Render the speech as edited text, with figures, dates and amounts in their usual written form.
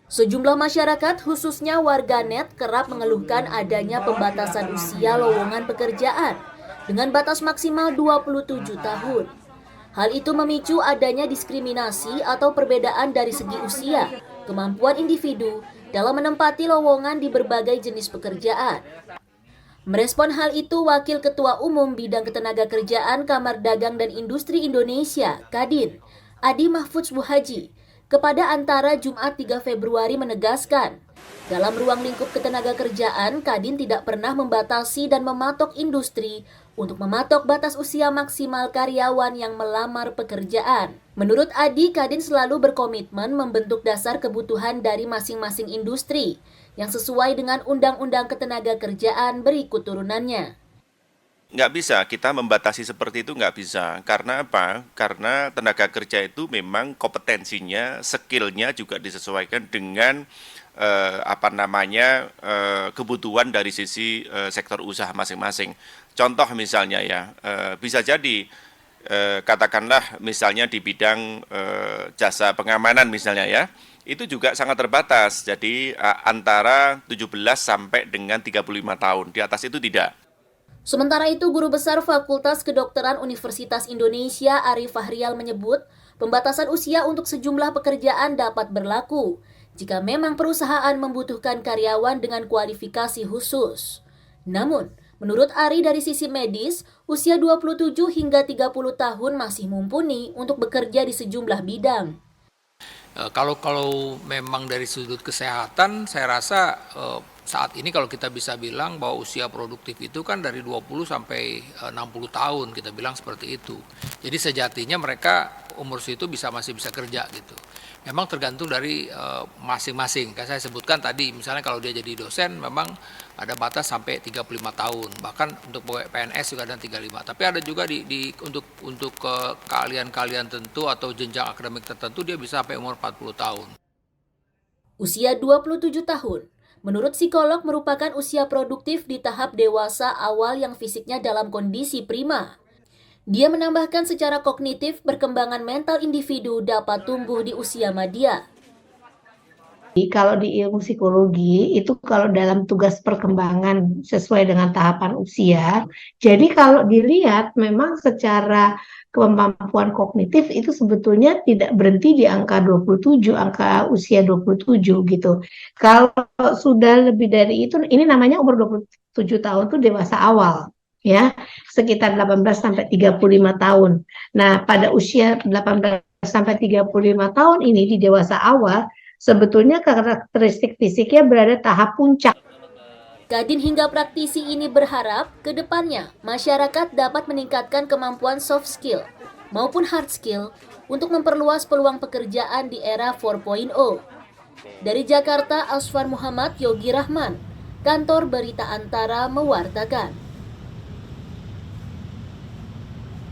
Sejumlah masyarakat, khususnya warganet, kerap mengeluhkan adanya pembatasan usia lowongan pekerjaan dengan batas maksimal 27 tahun. Hal itu memicu adanya diskriminasi atau perbedaan dari segi usia, kemampuan individu dalam menempati lowongan di berbagai jenis pekerjaan. Merespon hal itu, Wakil Ketua Umum Bidang Ketenagakerjaan Kamar Dagang dan Industri Indonesia, Kadin, Adi Mahfudz Buhaji, kepada Antara Jumat 3 Februari menegaskan, dalam ruang lingkup ketenagakerjaan, Kadin tidak pernah membatasi dan mematok industri untuk mematok batas usia maksimal karyawan yang melamar pekerjaan. Menurut Adi, Kadin selalu berkomitmen membentuk dasar kebutuhan dari masing-masing industri yang sesuai dengan Undang-Undang Ketenagakerjaan berikut turunannya. Nggak bisa, kita membatasi seperti itu nggak bisa. Karena apa? Karena tenaga kerja itu memang kompetensinya, skillnya juga disesuaikan dengan kebutuhan dari sisi sektor usaha masing-masing. Contoh misalnya ya, bisa jadi katakanlah misalnya di bidang jasa pengamanan misalnya ya, itu juga sangat terbatas. Jadi antara 17 sampai dengan 35 tahun, di atas itu tidak. Sementara itu, Guru Besar Fakultas Kedokteran Universitas Indonesia Arif Fahrial menyebut, pembatasan usia untuk sejumlah pekerjaan dapat berlaku jika memang perusahaan membutuhkan karyawan dengan kualifikasi khusus. Namun, menurut Ari dari sisi medis, usia 27 hingga 30 tahun masih mumpuni untuk bekerja di sejumlah bidang. Kalau memang dari sudut kesehatan, saya rasa saat ini kalau kita bisa bilang bahwa usia produktif itu kan dari 20 sampai 60 tahun, kita bilang seperti itu. Jadi sejatinya mereka umur situ masih bisa kerja gitu. Memang tergantung dari masing-masing. Kayak saya sebutkan tadi, misalnya kalau dia jadi dosen memang ada batas sampai 35 tahun. Bahkan untuk PNS juga ada 35. Tapi ada juga untuk keahlian-keahlian tentu atau jenjang akademik tertentu dia bisa sampai umur 40 tahun. Usia 27 tahun, menurut psikolog merupakan usia produktif di tahap dewasa awal yang fisiknya dalam kondisi prima. Dia menambahkan secara kognitif perkembangan mental individu dapat tumbuh di usia madya. Kalau di ilmu psikologi itu kalau dalam tugas perkembangan sesuai dengan tahapan usia, jadi kalau dilihat memang secara kemampuan kognitif itu sebetulnya tidak berhenti di angka 27, angka usia 27 gitu. Kalau sudah lebih dari itu, ini namanya umur 27 tahun itu dewasa awal, ya, sekitar 18 sampai 35 tahun. Nah, pada usia 18 sampai 35 tahun ini di dewasa awal, sebetulnya karakteristik fisiknya berada tahap puncak. Kadin hingga praktisi ini berharap ke depannya masyarakat dapat meningkatkan kemampuan soft skill maupun hard skill untuk memperluas peluang pekerjaan di era 4.0. Dari Jakarta, Asfar Muhammad, Yogi Rahman, Kantor Berita Antara mewartakan.